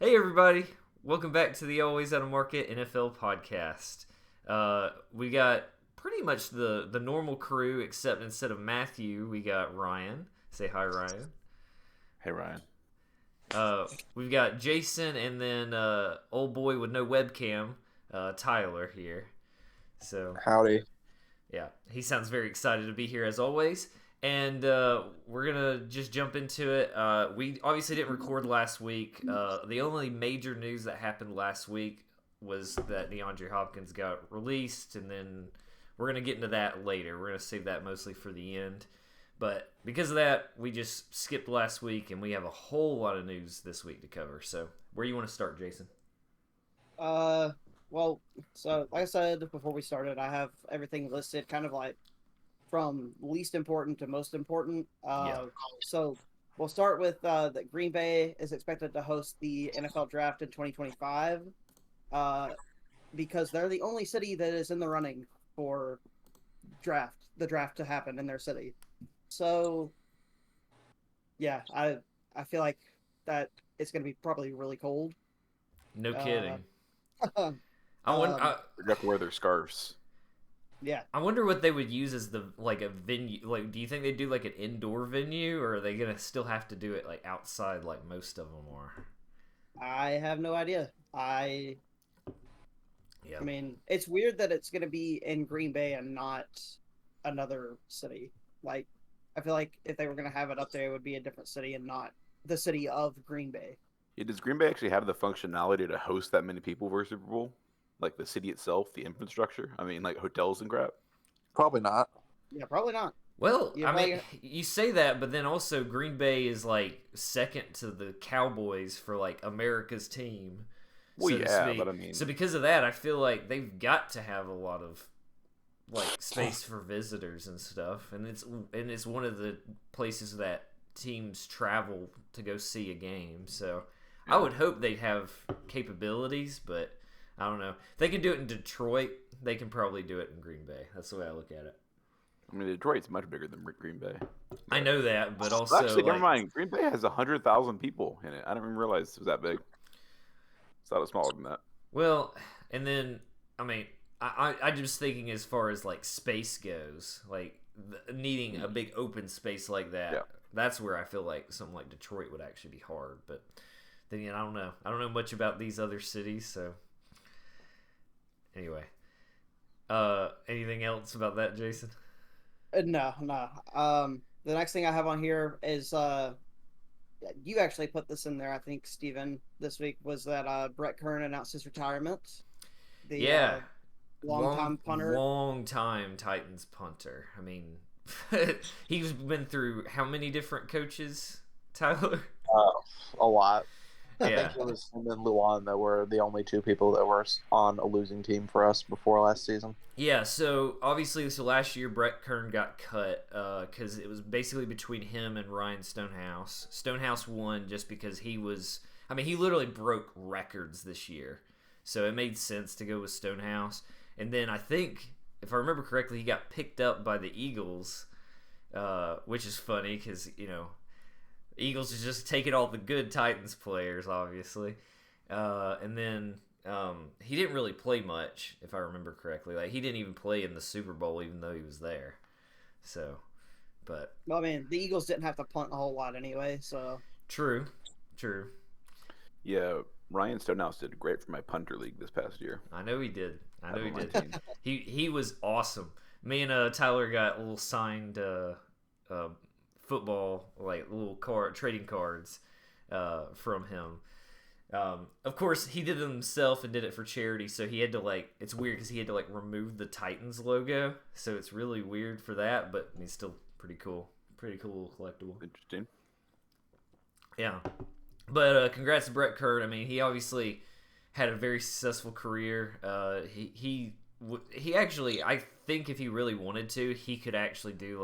Hey everybody, welcome back to the Always Out of Market NFL podcast. We got pretty much the normal crew, except instead of Matthew, we got Ryan. Say hi, Ryan. Hey Ryan. We've got Jason, and then old boy with no webcam, Tyler here. So Howdy. yeah, he sounds very excited to be here as always. And we're going to just jump into it. We obviously didn't record last week. The only major news that happened last week was that DeAndre Hopkins got released, and then we're going to get into that later. We're going to save that mostly for the end. But because of that, we just skipped last week, and we have a whole lot of news this week to cover. So where do you want to start, Jason? Well, so like I said before we started, I have everything listed kind of like from least important to most important. Yeah. So we'll start with that Green Bay is expected to host the NFL draft in 2025 because they're the only city that is in the running for the draft to happen in their city. So, yeah, I feel like that it's going to be probably really cold. No kidding. I They have to wear their scarves. Yeah. I wonder what they would use as a venue. Like, do you think they do like an indoor venue, or are they gonna still have to do it like outside, like most of them are? I have no idea. I mean, it's weird that it's gonna be in Green Bay and not another city. Like, I feel like if they were gonna have it up there, it would be a different city and not the city of Green Bay. Yeah, does Green Bay actually have the functionality to host that many people for a Super Bowl? Like the city itself, the infrastructure? I mean, like hotels and crap? Probably not. Yeah, probably not. Well, I mean, you say that, but then also Green Bay is like second to the Cowboys for like America's team. Well, so to yeah, speak. but I mean, So because of that, I feel like they've got to have a lot of like space for visitors and stuff, and it's one of the places that teams travel to go see a game. So I would hope they'd have capabilities, but I don't know. If they can do it in Detroit, they can probably do it in Green Bay. That's the way I look at it. I mean, Detroit's much bigger than Green Bay. I know that, but also actually, like, never mind. Green Bay has 100,000 people in it. I didn't even realize it was that big. I thought it was smaller than that. Well, and then I mean, I'm just thinking as far as like space goes, like needing a big open space like that. Yeah. That's where I feel like something like Detroit would actually be hard. But then again, I don't know. I don't know much about these other cities, so anyway. Anything else about that, Jason? No. The next thing I have on here is you actually put this in there, I think, Steven, this week, was that Brett Kern announced his retirement. Yeah. Long-time punter. Long-time Titans punter. I mean, he's been through how many different coaches, Tyler? A lot. Yeah. I think it was him and Luan that were the only two people that were on a losing team for us before last season. Yeah, so obviously, last year Brett Kern got cut because it was basically between him and Ryan Stonehouse. Stonehouse won just because he literally broke records this year. So it made sense to go with Stonehouse. And then I think, if I remember correctly, he got picked up by the Eagles, which is funny because, Eagles is just taking all the good Titans players, obviously. And then he didn't really play much, if I remember correctly. Like, he didn't even play in the Super Bowl, even though he was there. So, but... Well, I mean, the Eagles didn't have to punt a whole lot anyway, so... True. Yeah, Ryan Stonehouse did great for my punter league this past year. I know he did. He was awesome. Me and Tyler got a little signed football, like little trading cards from him. Of course, he did it himself and did it for charity, so he had to it's weird because he had to remove the Titans logo, so it's really weird for that, but he's still pretty cool little collectible. Interesting. Yeah, but congrats to Brett Kern. I mean, he obviously had a very successful career. He actually, I think if he really wanted to, he could actually do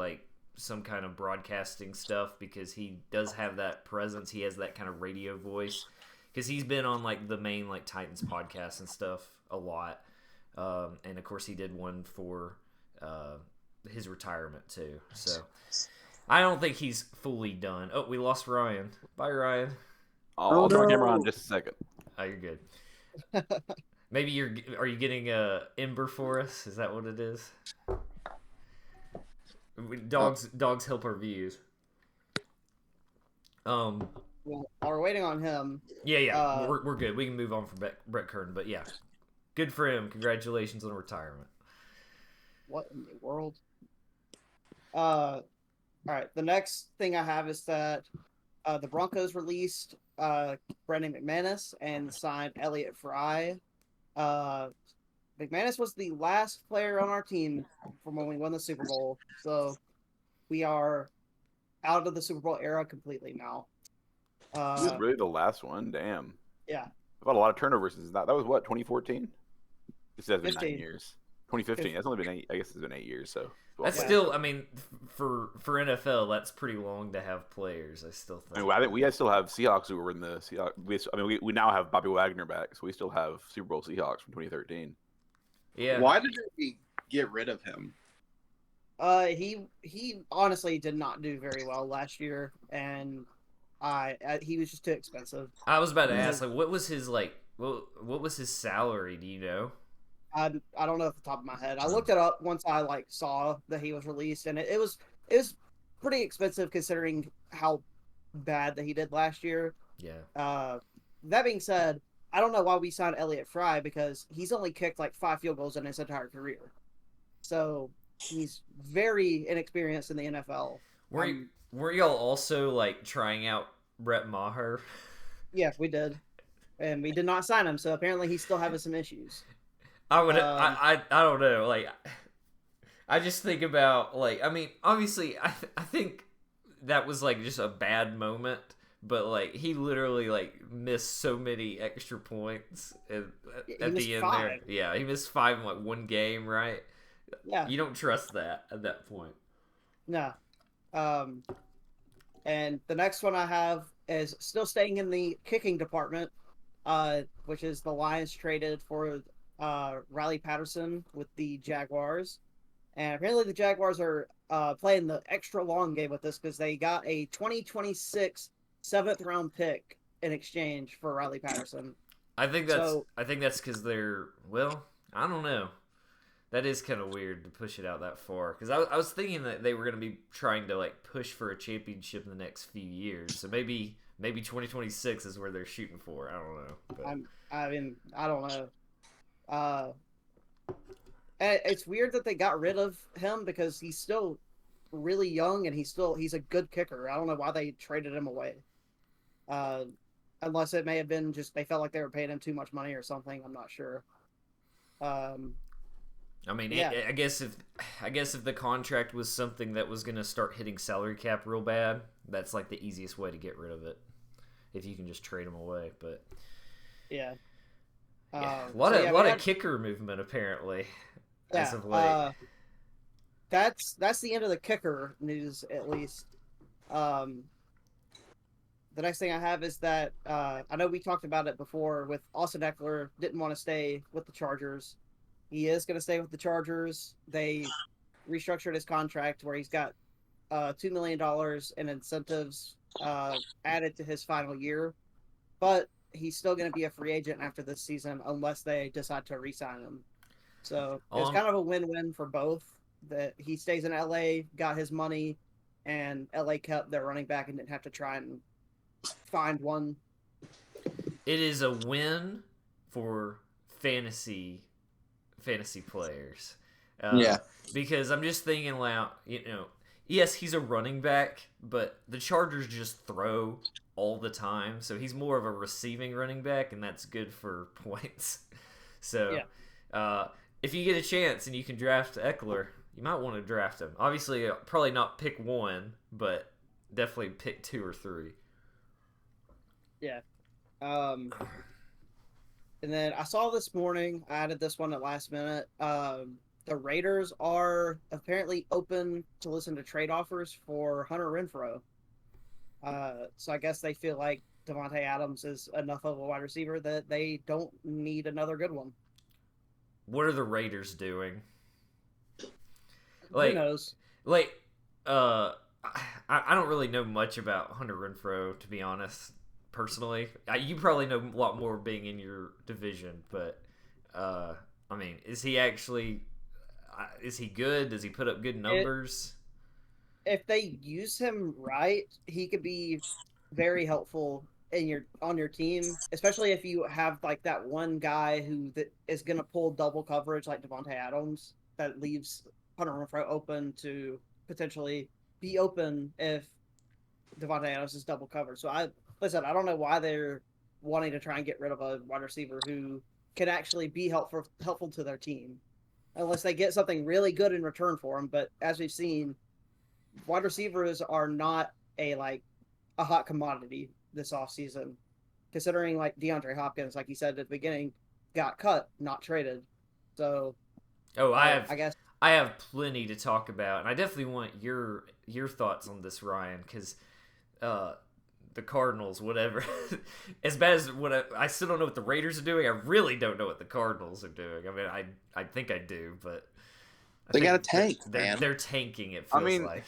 some kind of broadcasting stuff because he does have that presence. He has that kind of radio voice because he's been on the main Titans podcasts and stuff a lot. And of course he did one for his retirement too. So I don't think he's fully done. Oh, we lost Ryan. Bye, Ryan. I'll turn the camera on in just a second. Oh, you're good. Maybe are you getting a Ember for us? Is that what it is? Dogs help our views. Well, while we're waiting on him. Yeah. We're good. We can move on from Brett Kern, but yeah, good for him. Congratulations on retirement. What in the world? All right. The next thing I have is that the Broncos released Brendan McManus and signed Elliott Fry. McManus was the last player on our team from when we won the Super Bowl, so we are out of the Super Bowl era completely now. He was really the last one. Damn. Yeah. I've had a lot of turnovers since that. That was what, 2014? This has been 15. 9 years. 2015. That's only been 8. I guess it's been 8 years. So that's still. I mean, for NFL, that's pretty long to have players. I still think. I think we still have Seahawks who were in the Seahawks. We now have Bobby Wagner back, so we still have Super Bowl Seahawks from 2013. Yeah. Why did we get rid of him? He honestly did not do very well last year, and he was just too expensive. I was about to ask, like, what was his what was his salary? Do you know? I don't know off the top of my head. I looked it up once I saw that he was released, and it was pretty expensive considering how bad that he did last year. Yeah. That being said, I don't know why we signed Elliott Fry because he's only kicked like 5 field goals in his entire career, so he's very inexperienced in the NFL. Were y'all also like trying out Brett Maher? Yeah, we did, and we did not sign him. So apparently he's still having some issues. I don't know. Like, I just think about like, I mean, obviously, I think that was like just a bad moment, but like he literally like missed so many extra points at the end 5. there. Yeah, he missed 5 in like one game, right? Yeah, you don't trust that at that point. No. And the next one I have is still staying in the kicking department, which is the Lions traded for Riley Patterson with the Jaguars. And apparently the Jaguars are playing the extra long game with this because they got a 2026 7th-round pick in exchange for Riley Patterson. I think that's because they're, well, I don't know. That is kind of weird to push it out that far. Because I was thinking that they were going to be trying to like push for a championship in the next few years. So maybe 2026 is where they're shooting for. I don't know. But... I don't know. It's weird that they got rid of him because he's still really young and he's a good kicker. I don't know why they traded him away. Unless it may have been just they felt like they were paying him too much money or something. I'm not sure. I mean, yeah. I guess if the contract was something that was going to start hitting salary cap real bad, that's like the easiest way to get rid of it. If you can just trade him away, but yeah, a lot of kicker movement apparently as of late. That's the end of the kicker news, at least. The next thing I have is that I know we talked about it before with Austin Eckler didn't want to stay with the Chargers. He is going to stay with the Chargers. They restructured his contract where he's got $2 million in incentives added to his final year. But he's still going to be a free agent after this season unless they decide to re-sign him. So it's kind of a win-win for both. That he stays in LA, got his money, and LA kept their running back and didn't have to try and find one. It is a win for fantasy players. Yeah. Because I'm just thinking loud, yes, he's a running back, but the Chargers just throw all the time, so he's more of a receiving running back, and that's good for points. So, if you get a chance and you can draft Eckler, you might want to draft him. Obviously, probably not pick 1, but definitely pick 2 or 3. Yeah. And then I saw this morning, I added this one at last minute. The Raiders are apparently open to listen to trade offers for Hunter Renfrow. So I guess they feel like Devontae Adams is enough of a wide receiver that they don't need another good one. What are the Raiders doing? Who knows? I don't really know much about Hunter Renfrow, to be honest. personally. You probably know a lot more being in your division, but I mean, is he actually? Is he good? Does he put up good numbers? If they use him right, he could be very helpful on your team, especially if you have like that one guy that is going to pull double coverage like Devontae Adams that leaves Hunter Renfrow open to potentially be open if Devontae Adams is double covered. So I don't know why they're wanting to try and get rid of a wide receiver who can actually be helpful to their team, unless they get something really good in return for him. But as we've seen, wide receivers are not a hot commodity this offseason, considering like DeAndre Hopkins, like you said at the beginning, got cut, not traded. So, I guess I have plenty to talk about, and I definitely want your thoughts on this, Ryan, because the Cardinals, whatever, as bad as I still don't know what the Raiders are doing. I really don't know what the Cardinals are doing. I mean, I think I do, but they got a tank, man. They're tanking. It feels like.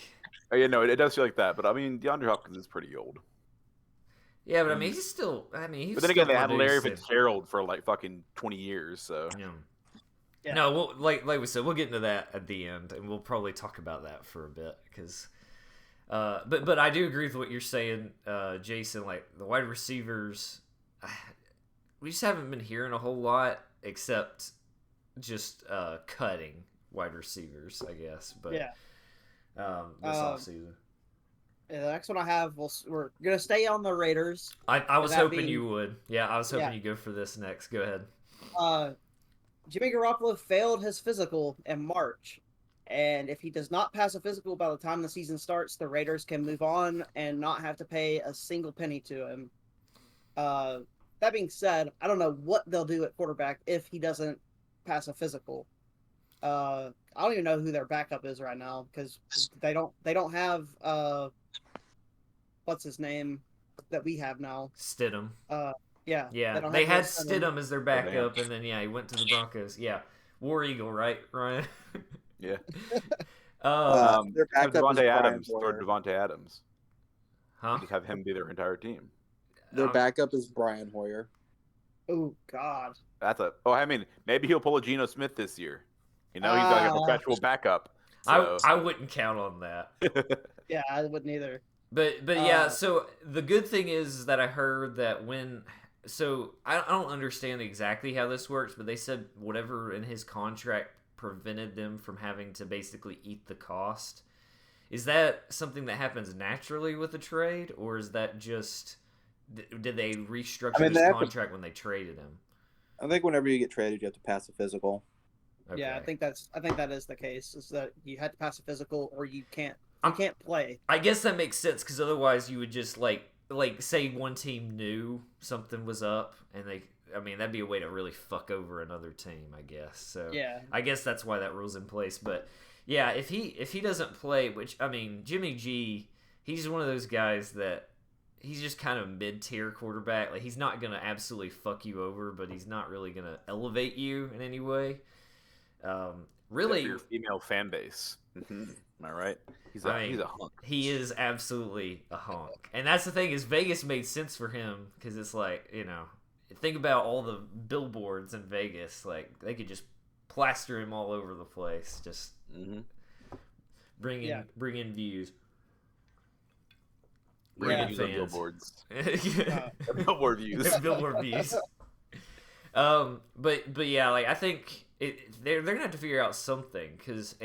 Yeah, no, it does feel like that. But I mean, DeAndre Hopkins is pretty old. Yeah, but I mean, he's still. I mean, he's. But then again, they had Larry Fitzgerald for like fucking 20 years, so. Yeah. No, like we said, we'll get into that at the end, and we'll probably talk about that for a bit because. But I do agree with what you're saying, Jason. Like the wide receivers, we just haven't been hearing a whole lot except just cutting wide receivers, I guess. But yeah. This offseason. The next one I have, we're gonna stay on the Raiders. I was hoping you would. Yeah, I was hoping you'd go for this next. Go ahead. Jimmy Garoppolo failed his physical in March, and if he does not pass a physical by the time the season starts, the Raiders can move on and not have to pay a single penny to him. That being said, I don't know what they'll do at quarterback if he doesn't pass a physical. I don't even know who their backup is right now because they don't have what's his name that we have now. Stidham. Yeah. They had Stidham as their backup, and then he went to the Broncos. Yeah, War Eagle, right, Ryan? Yeah. Their backup Devontae is Adams Brian or Hoyer. Devontae Adams. Huh? Just have him be their entire team. Their backup is Brian Hoyer. Oh God. I mean, maybe he'll pull a Geno Smith this year. You know, he's got a perpetual backup. So. I wouldn't count on that. Yeah, I wouldn't either. But yeah, so the good thing is that I heard that so I don't understand exactly how this works, but they said whatever in his contract prevented them from having to basically eat the cost. Is that something that happens naturally with a trade, or is that just did they restructure his contract when they traded him? I think whenever you get traded, you have to pass a physical. Okay. Yeah, I think that is the case. Is that you had to pass a physical, or you can't play. I guess that makes sense because otherwise you would just like say one team knew something was up, and that'd be a way to really fuck over another team, I guess. So yeah, I guess that's why that rule's in place. But yeah, if he doesn't play, which I mean, Jimmy G, he's one of those guys that he's just kind of mid-tier quarterback. Like he's not gonna absolutely fuck you over, but he's not really gonna elevate you in any way. Really, your female fan base. Am I right? He's a hunk. He is absolutely a hunk, and that's the thing is Vegas made sense for him because it's like think about all the billboards in Vegas. Like they could just plaster him all over the place, just bring in views. Bring in billboards. Billboard views. Billboard views. But yeah, like I think they're gonna have to figure out something because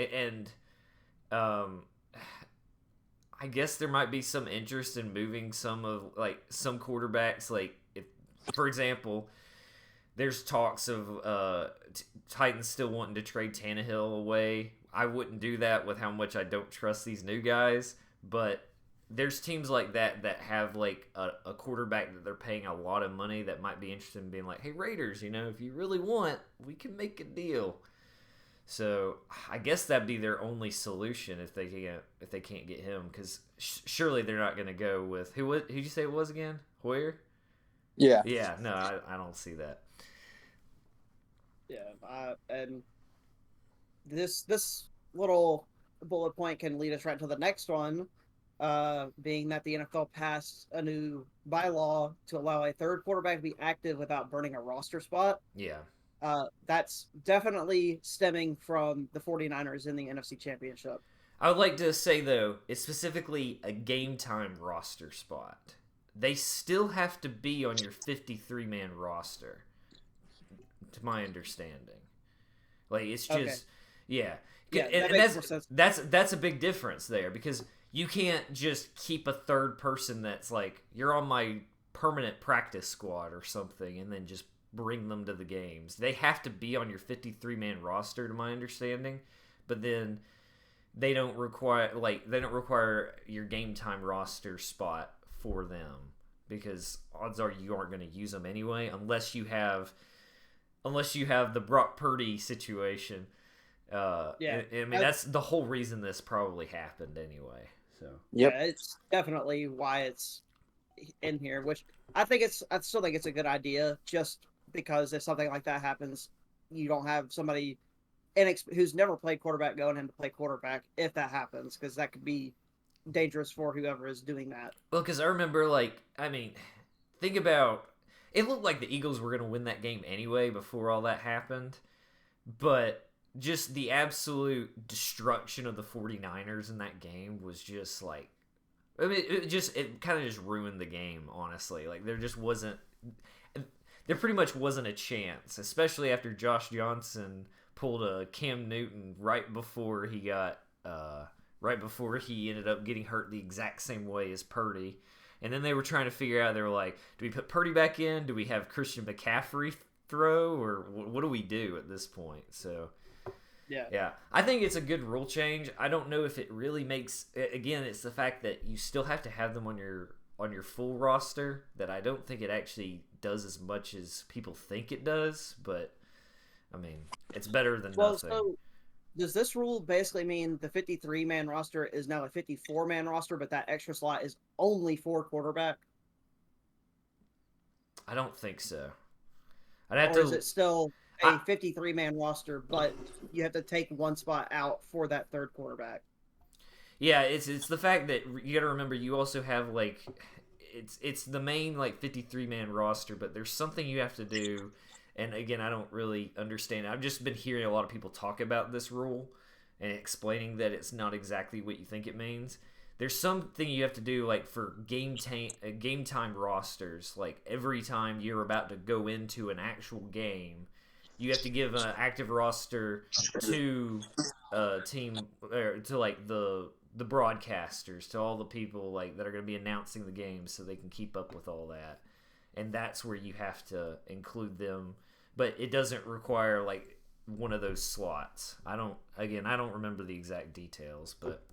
I guess there might be some interest in moving some quarterbacks. Like if, for example, there's talks of Titans still wanting to trade Tannehill away. I wouldn't do that with how much I don't trust these new guys, but there's teams like that have like a quarterback that they're paying a lot of money that might be interested in being like, hey Raiders, if you really want, we can make a deal. So I guess that'd be their only solution if they can't get him, because surely they're not going to go with who'd you say it was again? Hoyer? Yeah. Yeah. No, I don't see that. Yeah, and this little bullet point can lead us right to the next one. being that the NFL passed a new bylaw to allow a third quarterback to be active without burning a roster spot. Yeah. That's definitely stemming from the 49ers in the NFC Championship. I would like to say, though, it's specifically a game time roster spot. They still have to be on your 53-man roster, to my understanding. Like, it's just, Okay. yeah. Yeah, that And makes more sense. that's a big difference there, because you can't just keep a third person that's like, you're on my permanent practice squad or something, and then just bring them to the games. They have to be on your 53-man roster, to my understanding, but then they don't require your game time roster spot for them, because odds are you aren't going to use them anyway, unless you have the Brock Purdy situation. Yeah. I mean, that's the whole reason this probably happened anyway. So Yep. Yeah, it's definitely why it's in here, which I still think it's a good idea, just because if something like that happens, you don't have somebody who's never played quarterback going in to play quarterback if that happens, because that could be dangerous for whoever is doing that. well, because I remember, think about it. Looked like the Eagles were going to win that game anyway before all that happened, but just the absolute destruction of the 49ers in that game was just like, I mean, it kind of just ruined the game, honestly. Like, there pretty much wasn't a chance, especially after Josh Johnson pulled a Cam Newton right before he ended up getting hurt the exact same way as Purdy. And then they were trying to figure out, they were like, do we put Purdy back in? Do we have Christian McCaffrey throw? Or what do we do at this point? So, yeah. I think it's a good rule change. I don't know if it really makes... Again, it's the fact that you still have to have them on your full roster, that I don't think it actually does as much as people think it does. But, I mean, it's better than nothing. So does this rule basically mean the 53-man roster is now a 54-man roster, but that extra slot is only for quarterback? I don't think so. Is it still a 53-man roster, but you have to take one spot out for that third quarterback? Yeah, it's the fact that you got to remember, you also have it's the main 53-man roster, but there's something you have to do. And again, I don't really understand. I've just been hearing a lot of people talk about this rule and explaining that it's not exactly what you think it means. There's something you have to do, for game time rosters. Like, every time you're about to go into an actual game, you have to give an active roster to team, or to the broadcasters, to all the people that are going to be announcing the game, so they can keep up with all that. And that's where you have to include them. But it doesn't require one of those slots. I don't remember the exact details, but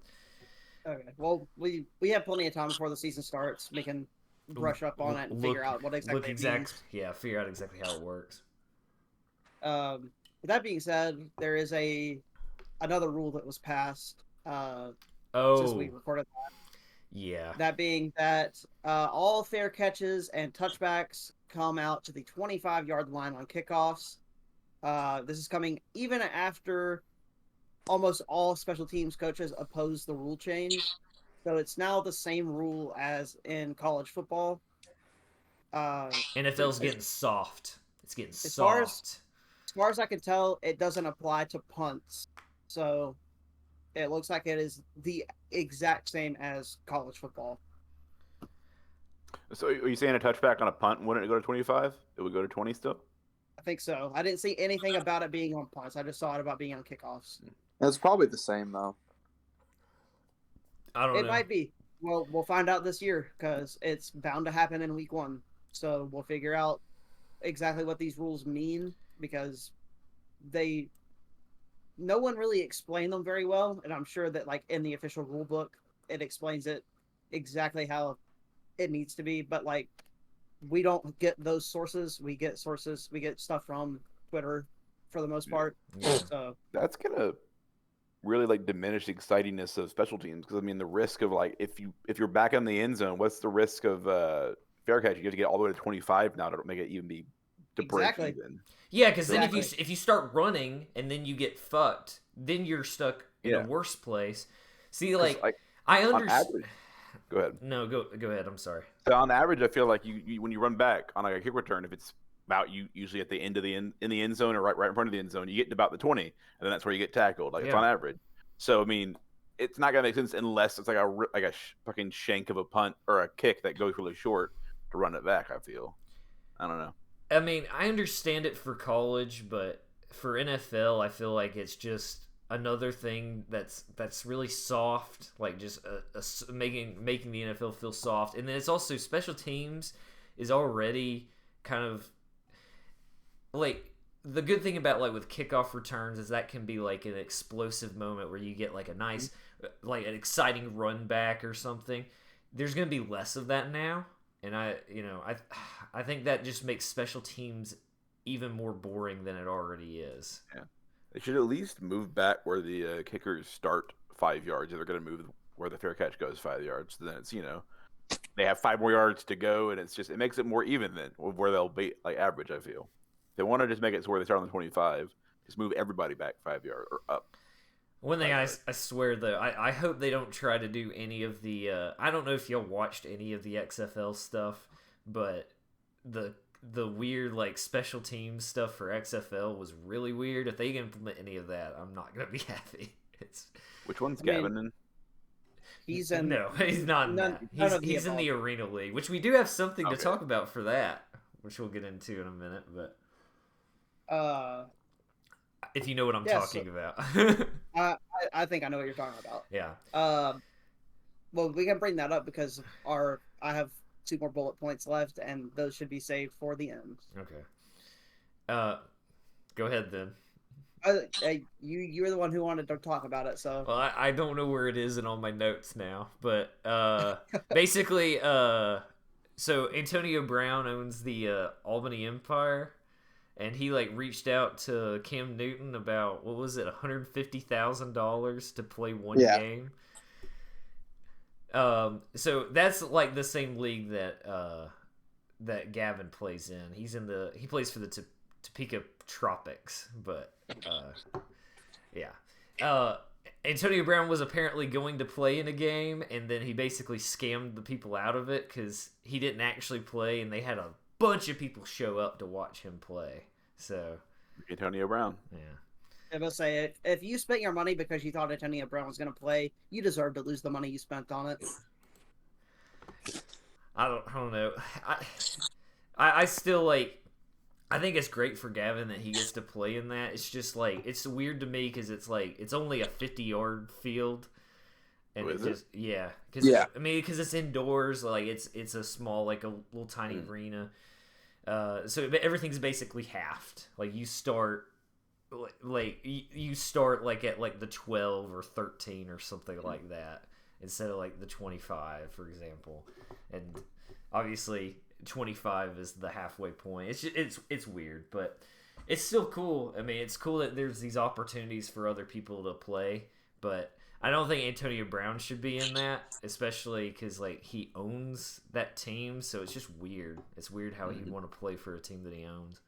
okay. Well, we have plenty of time before the season starts. We can brush up on it and figure out what exactly it means. Yeah, figure out exactly how it works. With that being said, there is another rule that was passed since we recorded that. Yeah. That being that all fair catches and touchbacks come out to the 25-yard line on kickoffs. This is coming even after almost all special teams coaches oppose the rule change. So it's now the same rule as in college football. NFL's getting soft. It's getting soft. As far as I can tell, it doesn't apply to punts. So it looks like it is the exact same as college football. So are you saying a touchback on a punt wouldn't it go to 25? It would go to 20 still? I think so. I didn't see anything about it being on punts. I just saw it about being on kickoffs. It's probably the same though. I don't know. It might be. Well, we'll find out this year, because it's bound to happen in week 1. So we'll figure out exactly what these rules mean, because no one really explained them very well, and I'm sure that in the official rule book it explains it exactly how it needs to be, but we don't get those sources. We get stuff from Twitter for the most part. Yeah. So that's gonna really diminish the excitingness of special teams, because I mean the risk of if you're back in the end zone, what's the risk of fair catch? You have to get all the way to 25 now to make it even be to Exactly. break even. Yeah, because then if you start running and then you get fucked, then you're stuck in a worse place. See, I understand. Go ahead. No, go ahead. I'm sorry. So on average, I feel like you when you run back on like a kick return, if it's about you usually at the end of in the end zone or right in front of the end zone, you get to about the 20, and then that's where you get tackled. Like it's on average. So I mean, it's not gonna make sense unless it's like a fucking shank of a punt or a kick that goes really short to run it back. I feel. I don't know. I mean, I understand it for college, but for NFL, I feel like it's just another thing that's really soft, like just making the NFL feel soft. And then it's also special teams is already kind of like the good thing about like with kickoff returns is that can be like an explosive moment where you get like a nice like an exciting run back or something. There's going to be less of that now, and I think that just makes special teams even more boring than it already is. Yeah. They should at least move back where the kickers start 5 yards. If they're going to move where the fair catch goes 5 yards, then it's they have 5 more yards to go, and it makes it more even than where they'll be like average. I feel they want to just make it so where they start on the 25, just move everybody back 5 yards or up. One thing I swear though, I hope they don't try to do any of the. I don't know if y'all watched any of the XFL stuff, but the weird like special teams stuff for XFL was really weird. If they implement any of that, I'm not gonna be happy. Which one's Gavin in? He's in. No, he's not in that. He's in the Arena League, which we do have something to talk about for that, which we'll get into in a minute. But if you know what I'm talking about. I think I know what you're talking about. Yeah. Well, we can bring that up because I have 2 more bullet points left, and those should be saved for the end. Okay. Go ahead then. You're the one who wanted to talk about it, so. Well, I don't know where it is in all my notes now, but basically, so Antonio Brown owns the Albany Empire, and he like reached out to Cam Newton about what was it, $150,000 to play one game. So that's like the same league that Gavin plays in. He plays for the Topeka Tropics, but yeah. Antonio Brown was apparently going to play in a game, and then he basically scammed the people out of it because he didn't actually play, and they had a bunch of people show up to watch him play. So Antonio Brown. Yeah. I will say, if you spent your money because you thought Antonio Brown was going to play, you deserve to lose the money you spent on it. I don't know. I still like. I think it's great for Gavin that he gets to play in that. It's just like it's weird to me because it's like it's only a 50-yard field, and because it's indoors. Like it's a small like a little tiny arena. So everything's basically halved. Like you start like at like the 12 or 13 or something like that instead of like the 25, for example. And obviously 25 is the halfway point. It's weird, but it's still cool. I mean, it's cool that there's these opportunities for other people to play, but I don't think Antonio Brown should be in that, especially because like he owns that team, so it's just weird. It's weird how he'd want to play for a team that he owns.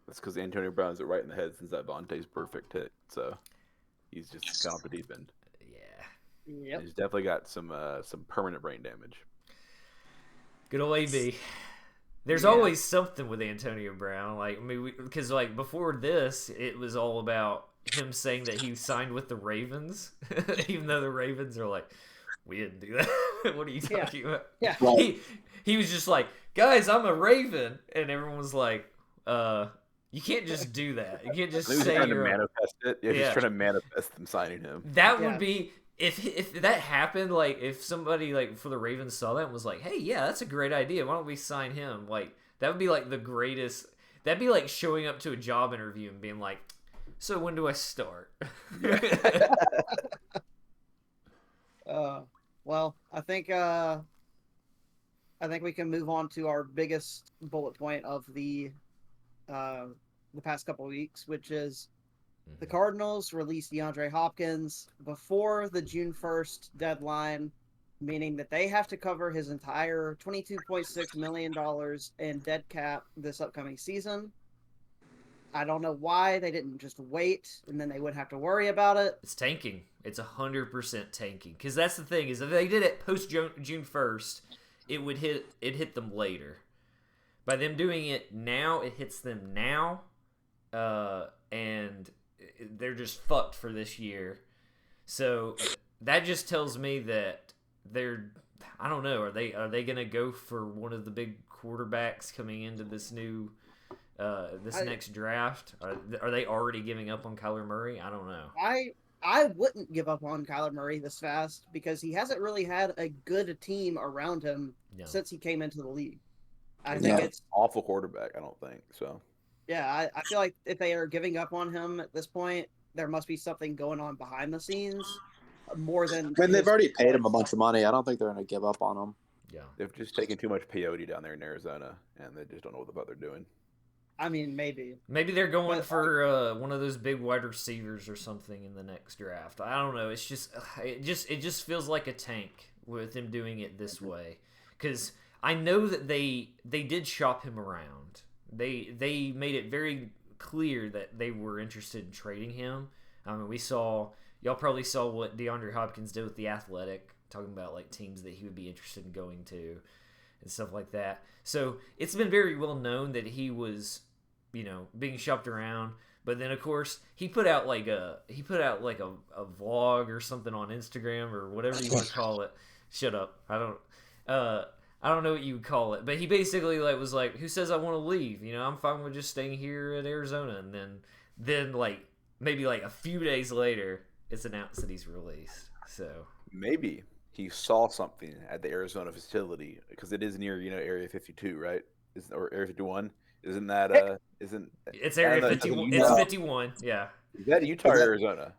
That's because Antonio Brown's right in the head since that Vontae's perfect hit, so he's just gone off the deep end. Yeah. Yep. He's definitely got some permanent brain damage. Good old AB. There's always something with Antonio Brown. Like, I mean, because like before this, it was all about him saying that he signed with the Ravens, even though the Ravens are like, we didn't do that. What are you talking about? Yeah. He was just like, guys, I'm a Raven, and everyone was like, you can't just do that. You can't just say trying you're to manifest it. Yeah, he's trying to manifest them signing him. That would be if that happened. Like if somebody like for the Ravens saw that and was like, "Hey, yeah, that's a great idea. Why don't we sign him?" Like that would be like the greatest. That'd be like showing up to a job interview and being like, "So when do I start?" Well, I think we can move on to our biggest bullet point of the past couple of weeks, which is the Cardinals released DeAndre Hopkins before the June 1st deadline, meaning that they have to cover his entire $22.6 million in dead cap this upcoming season. I don't know why they didn't just wait, and then they wouldn't have to worry about it. It's tanking. It's 100% tanking. Because that's the thing is, if they did it post June 1st, it hit them later. By them doing it now, it hits them now, and they're just fucked for this year. So that just tells me that they're, I don't know, are they gonna go for one of the big quarterbacks coming into this new next draft? Are they already giving up on Kyler Murray? I don't know. I wouldn't give up on Kyler Murray this fast because he hasn't really had a good team around him since he came into the league. I think it's awful quarterback. I don't think so. Yeah, I feel like if they are giving up on him at this point, there must be something going on behind the scenes more than. I mean, they've already paid him a bunch of money. I don't think they're going to give up on him. Yeah, they've just taken too much peyote down there in Arizona, and they just don't know what the fuck they're doing. I mean, maybe they're going for one of those big wide receivers or something in the next draft. I don't know. It's just it just feels like a tank with them doing it this way, because I know that they did shop him around. They made it very clear that they were interested in trading him. I mean, y'all probably saw what DeAndre Hopkins did with The Athletic, talking about like teams that he would be interested in going to and stuff like that. So it's been very well known that he was, being shopped around. But then of course he put out like a vlog or something on Instagram or whatever you want to call it. Shut up. I don't know what you would call it, but he basically was like, "Who says I want to leave? I'm fine with just staying here at Arizona." And then maybe a few days later, it's announced that he's released. So maybe he saw something at the Arizona facility because it is near Area 52, right? Or Area 51? Isn't that It's Area 51? It's 51. Yeah. Is that Utah or Arizona?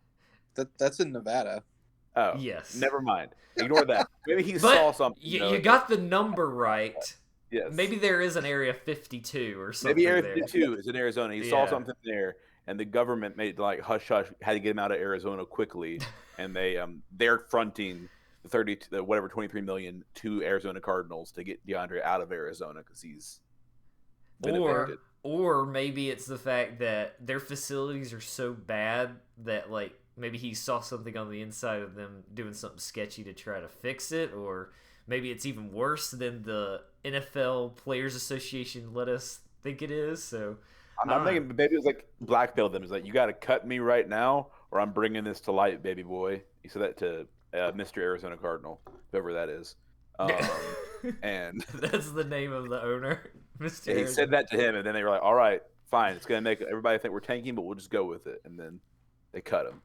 That's in Nevada. Oh, yes. Never mind. Ignore that. Maybe he saw something. You got the number right. Yes. Maybe there is an Area 52 or something. Maybe Area 52 is in Arizona. He saw something there, and the government made hush hush, had to get him out of Arizona quickly, and they're fronting the 23 million to Arizona Cardinals to get DeAndre out of Arizona because he's been abandoned. Or maybe it's the fact that their facilities are so bad that maybe he saw something on the inside of them doing something sketchy to try to fix it, or maybe it's even worse than the NFL Players Association let us think it is. So I'm thinking maybe it was blackmail them. It's like, you got to cut me right now, or I'm bringing this to light, baby boy. He said that to Mr. Arizona Cardinal, whoever that is. And that's the name of the owner, Mr. He said that to him, and then they were like, "All right, fine. It's gonna make everybody think we're tanking, but we'll just go with it." And then they cut him.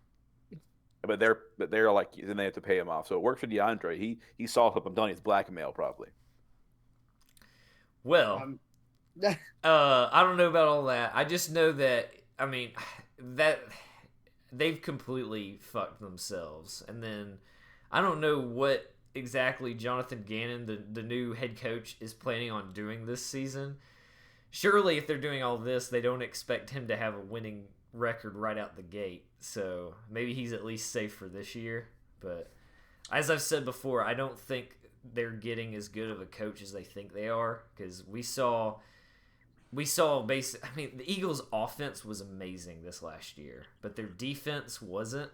But they're like, then they have to pay him off. So it works for DeAndre. He saw something. I'm telling you, it's blackmail probably. Well, I don't know about all that. I just know that that they've completely fucked themselves. And then I don't know what exactly Jonathan Gannon, the new head coach, is planning on doing this season. Surely, if they're doing all this, they don't expect him to have a winning record right out the gate. So maybe he's at least safe for this year. But as I've said before, I don't think they're getting as good of a coach as they think they are, because we saw the Eagles' offense was amazing this last year, but their defense wasn't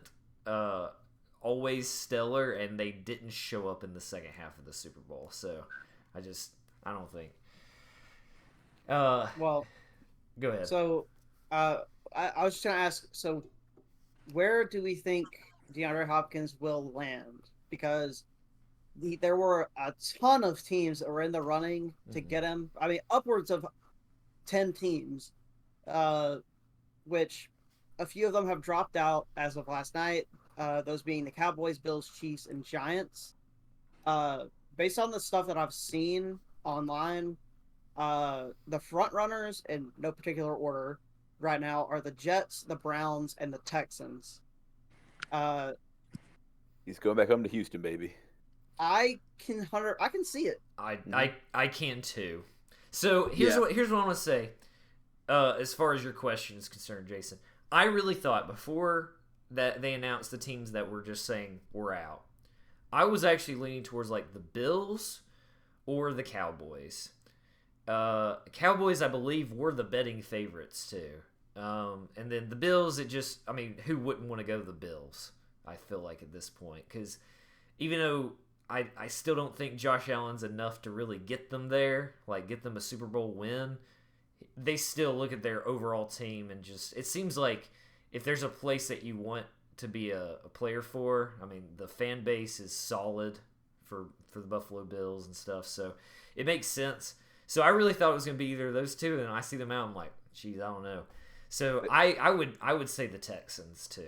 always stellar, and they didn't show up in the second half of the Super Bowl. So I don't think. Well, go ahead. So I was just gonna ask, so where do we think DeAndre Hopkins will land? Because there were a ton of teams that were in the running to get him. I mean, upwards of 10 teams, which a few of them have dropped out as of last night, those being the Cowboys, Bills, Chiefs, and Giants. Based on the stuff that I've seen online, the front runners, in no particular order right now, are the Jets, the Browns, and the Texans. He's going back home to Houston, baby. I can see it. I can too. So here's what I want to say. As far as your question is concerned, Jason, I really thought before that they announced the teams that were just saying we're out, I was actually leaning towards the Bills or the Cowboys. Cowboys, I believe, were the betting favorites too. And then the Bills, who wouldn't want to go to the Bills? I feel like at this point, because even though I still don't think Josh Allen's enough to really get them there, like get them a Super Bowl win, they still look at their overall team and just, it seems like if there's a place that you want to be a player for, I mean, the fan base is solid for the Buffalo Bills and stuff, so it makes sense. So I really thought it was going to be either of those two, and I see them out, I'm like, geez, I don't know. So I would say the Texans too,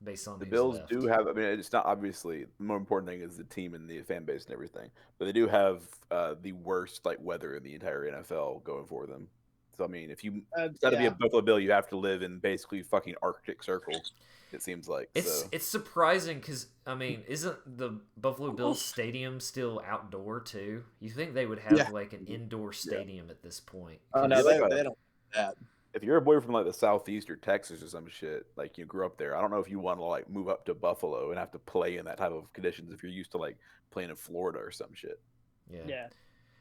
based on The who's Bills left. do have. I mean, it's not obviously the more important thing is the team and the fan base and everything, but they do have the worst like weather in the entire NFL going for them. So I mean, if you got to be a Yeah. Buffalo Bill, you have to live in basically fucking Arctic Circle. It seems like It's surprising because I mean, isn't the Buffalo Bills stadium still outdoor too? You think they would have like an indoor stadium at this point? Oh no, they don't do that. If you're a boy from like the Southeast or Texas or some shit, like you grew up there, I don't know if you want to like move up to Buffalo and have to play in that type of conditions if you're used to like playing in Florida or some shit. Yeah.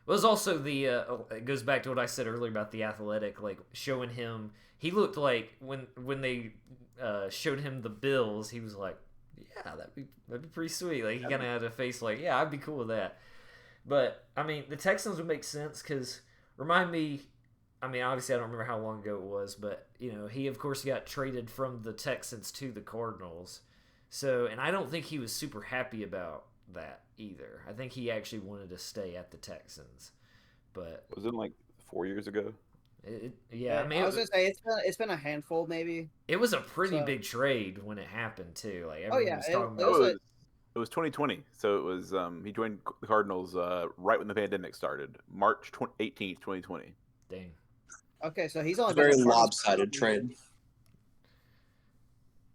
Well, it's also the it goes back to what I said earlier about the athletic, like showing him. He looked like when they showed him the Bills, he was like, "Yeah, that'd be pretty sweet." Like he kind of had a face like, "Yeah, I'd be cool with that." But I mean, the Texans would make sense because remind me. I mean, obviously, I don't remember how long ago it was, but you know, he of course got traded from the Texans to the Cardinals. So, and I don't think he was super happy about that either. I think he actually wanted to stay at the Texans, but Was it like 4 years ago? yeah, I mean, I was gonna say it's been a handful maybe. it was a pretty So, big trade when it happened too. Like oh everyone yeah, was it, talking it about. was It was 2020, so it was he joined the Cardinals right when the pandemic started, March 18th, 2020. Dang. okay. So he's only been Very with the Cardinals for lopsided 2 trade. years.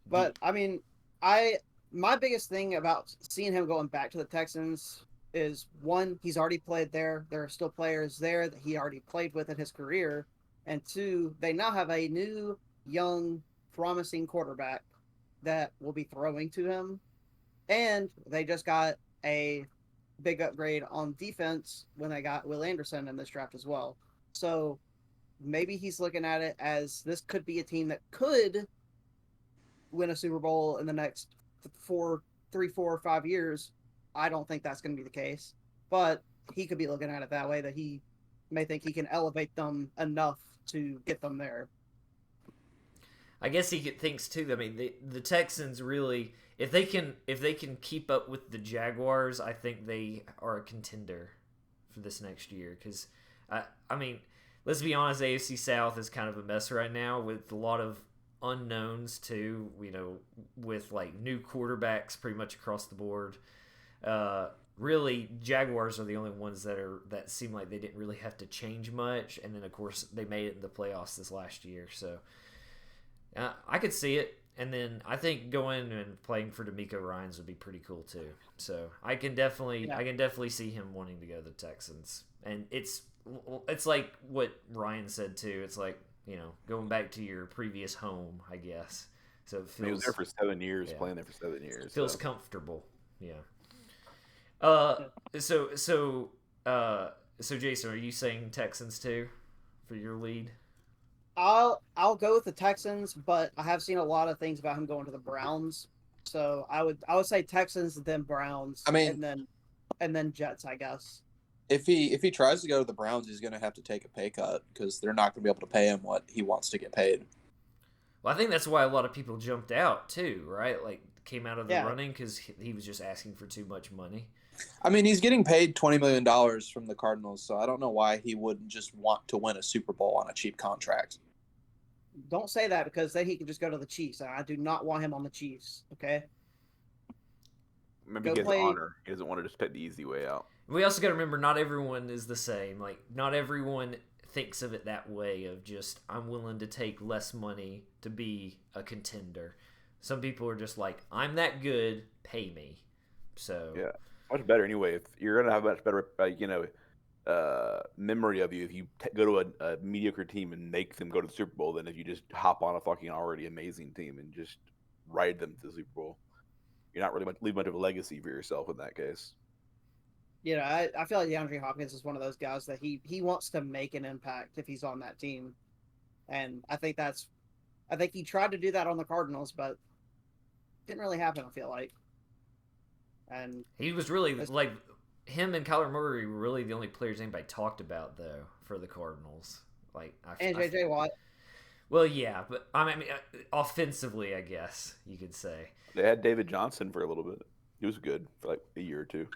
But I mean, my biggest thing about seeing him going back to the Texans is one, he's already played there. There are still players there that he already played with in his career, and two, they now have a new, young, promising quarterback that will be throwing to him, and they just got a big upgrade on defense when they got Will Anderson in this draft as well. So maybe he's looking at it as this could be a team that could win a Super Bowl in the next 3, 4, or 5 years. I don't think that's going to be the case, but he could be looking at it that way, that he may think he can elevate them enough to get them there. I guess he thinks too. I mean, the Texans really, if they can keep up with the Jaguars, I think they are a contender for this next year. Because I mean, let's be honest, AFC South is kind of a mess right now with a lot of unknowns too. You know, with like new quarterbacks pretty much across the board. Really, Jaguars are the only ones that seem like they didn't really have to change much, and then of course they made it in the playoffs this last year. So I could see it, and then I think going and playing for D'Amico Ryans would be pretty cool too. So I can definitely see him wanting to go to the Texans, and it's like what Ryan said too. It's like, you know, going back to your previous home, I guess. So it feels, He was there for 7 years, playing there for 7 years. Feels comfortable, yeah. So Jason, are you saying Texans too for your lead? I'll go with the Texans, but I have seen a lot of things about him going to the Browns. So I would say Texans, then Browns, I mean, and then Jets, I guess. If he tries to go to the Browns, he's going to have to take a pay cut because they're not going to be able to pay him what he wants to get paid. Well, I think that's why a lot of people jumped out too, right? Like came out of the running because he was just asking for too much money. I mean, he's getting paid $20 million from the Cardinals, so I don't know why he wouldn't just want to win a Super Bowl on a cheap contract. Don't say that, because then he can just go to the Chiefs, and I do not want him on the Chiefs. Okay. Maybe he gets honor. He doesn't want to just take the easy way out. We also got to remember, not everyone is the same. Like, not everyone thinks of it that way. Of just, I'm willing to take less money to be a contender. Some people are just like, I'm that good, pay me. So yeah, much better anyway. If you're gonna have a much better, memory of you if you go to a mediocre team and make them go to the Super Bowl than if you just hop on a fucking already amazing team and just ride them to the Super Bowl. You're not really leave much of a legacy for yourself in that case. You know, I feel like DeAndre Hopkins is one of those guys that he wants to make an impact if he's on that team, and I think that's I think he tried to do that on the Cardinals, but didn't really happen. I feel like, and he was really like him and Kyler Murray were really the only players anybody talked about though for the Cardinals. Like and JJ Watt. Well, yeah, but I mean, offensively, I guess you could say They had David Johnson for a little bit. He was good for like a year or two.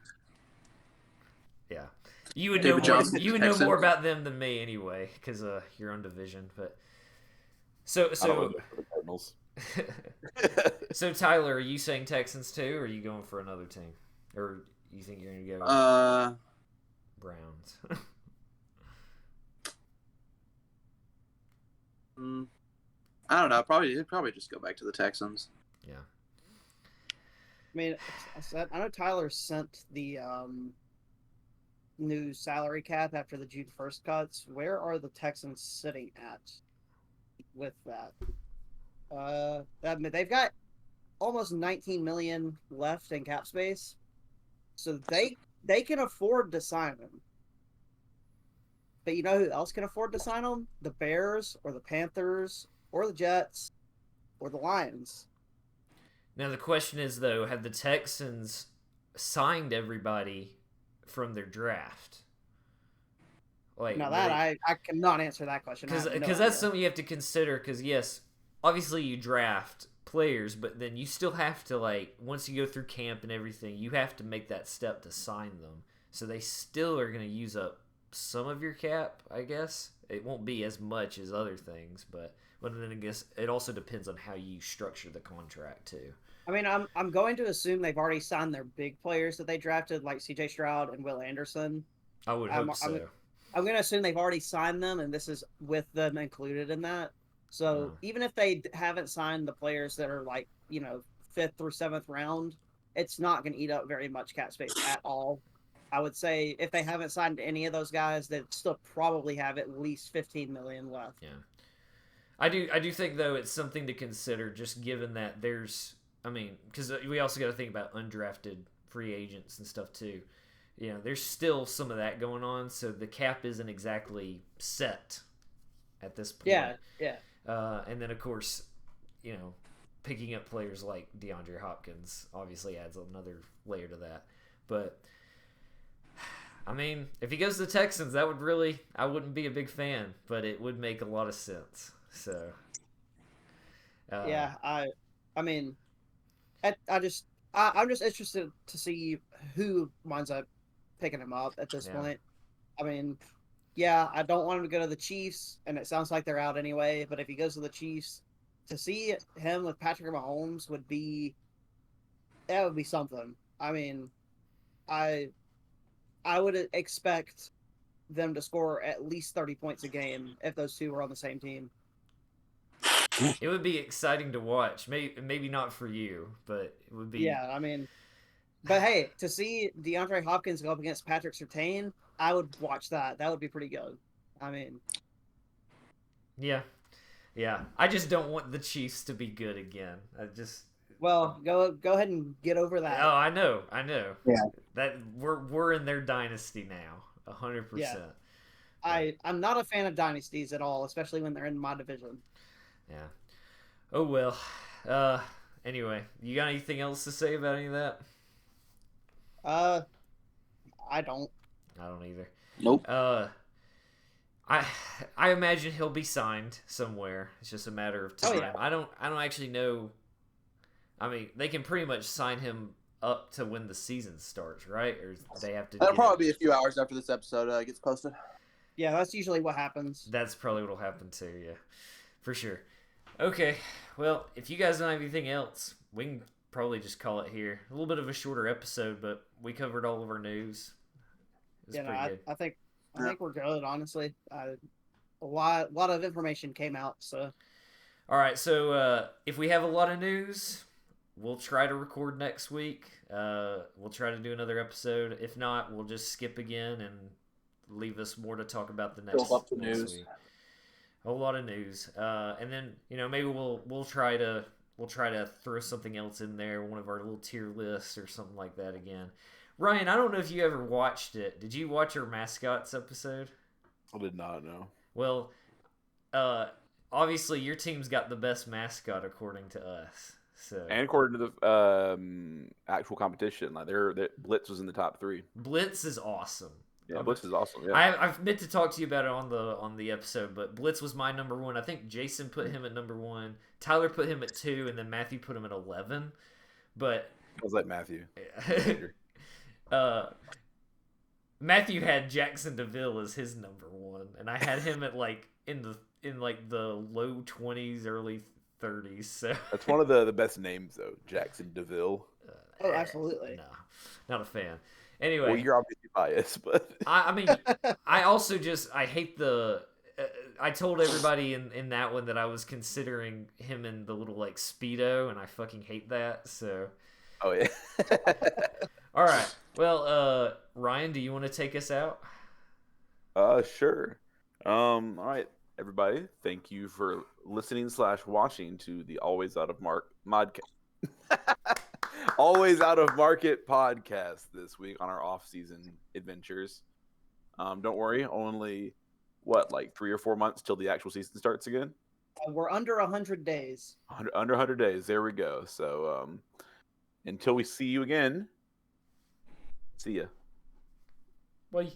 Yeah, you would David know more. Johnson, You would know Texans. more about them than me anyway, because your own division. But so I don't know for the Cardinals. so Tyler, are you saying Texans too, or are you going for another team, or you think you're gonna go Browns? I don't know. Probably just go back to the Texans. Yeah. I mean, I know Tyler sent the new salary cap after the June 1st cuts. Where are the Texans sitting at with that? They've got almost 19 million left in cap space, so they can afford to sign him. But you know who else can afford to sign him? The Bears or the Panthers or the Jets or the Lions. Now the question is though, have the Texans signed everybody from their draft? Like, now that I cannot answer that question because that's something you have to consider. Because yes, obviously you draft players, but then you still have to, like, once you go through camp and everything, you have to make that step to sign them. So they still are going to use up some of your cap, I guess. It won't be as much as other things, but then I guess it also depends on how you structure the contract too. I mean, I'm going to assume they've already signed their big players that they drafted, like C.J. Stroud and Will Anderson. I would hope so. I'm going to assume they've already signed them, and this is with them included in that. So even if they haven't signed the players that are like, 5th through 7th round, it's not going to eat up very much cap space at all. I would say if they haven't signed any of those guys, they still probably have at least 15 million left. Yeah, I do think though it's something to consider, just given that because we also got to think about undrafted free agents and stuff too. There's still some of that going on, so the cap isn't exactly set at this point. Yeah. And then of course, picking up players like DeAndre Hopkins obviously adds another layer to that. But I mean, if he goes to the Texans, I wouldn't be a big fan, but it would make a lot of sense. So yeah, I'm just interested to see who winds up picking him up at this point. I mean, yeah, I don't want him to go to the Chiefs, and it sounds like they're out anyway. But if he goes to the Chiefs, to see him with Patrick Mahomes would be something. I mean, I would expect them to score at least 30 points a game if those two were on the same team. It would be exciting to watch. Maybe not for you, but it would be. Yeah, I mean, but hey, to see DeAndre Hopkins go up against Patrick Surtain, I would watch that. That would be pretty good. I mean, yeah. I just don't want the Chiefs to be good again. Well, go ahead and get over that. Oh, I know. Yeah. That we're in their dynasty now, 100%. Yeah. I'm not a fan of dynasties at all, especially when they're in my division. Yeah. Oh well. Anyway, you got anything else to say about any of that? I don't. I don't either. Nope. I imagine he'll be signed somewhere. It's just a matter of time. Oh, yeah. I don't actually know. I mean, they can pretty much sign him up to when the season starts, right? Or they have to. That'll probably be a few hours after this episode gets posted. Yeah, that's usually what happens. That's probably what'll happen too. Yeah, for sure. Okay, well, if you guys don't have anything else, we can probably just call it here. A little bit of a shorter episode, but we covered all of our news. It was pretty good. I think we're good. Honestly, a lot of information came out. So, all right. So if we have a lot of news, we'll try to record next week. We'll try to do another episode. If not, we'll just skip again and leave us more to talk about the next news. week. A whole lot of news, and then maybe we'll try to throw something else in there, one of our little tier lists or something like that again. Ryan, I don't know if you ever watched it. Did you watch our mascots episode? I did not know. Well, obviously your team's got the best mascot according to us. So And according to the actual competition, like their Blitz was in the top 3. Blitz is awesome. Yeah, Blitz is awesome. Yeah, I've meant to talk to you about it on the episode, but Blitz was my number 1. I think Jason put him at number 1. Tyler put him at 2, and then Matthew put him at 11. But I was like Matthew. Matthew had Jackson DeVille as his number 1, and I had him at in the low 20s, early 30s. So that's one of the best names though, Jackson DeVille. Oh, absolutely. No, not a fan. Anyway, well, you're obviously biased, but I mean, I also I hate the. I told everybody in that one that I was considering him in the little Speedo, and I fucking hate that. So. Oh yeah. All right. Well, Ryan, do you want to take us out? Sure. All right, everybody. Thank you for listening / watching to the Always Out of Always Out of Market podcast this week on our off-season adventures. Don't worry, only 3 or 4 months till the actual season starts again. We're under 100 days. Under 100 days. There we go. So until we see you again, see ya. Bye.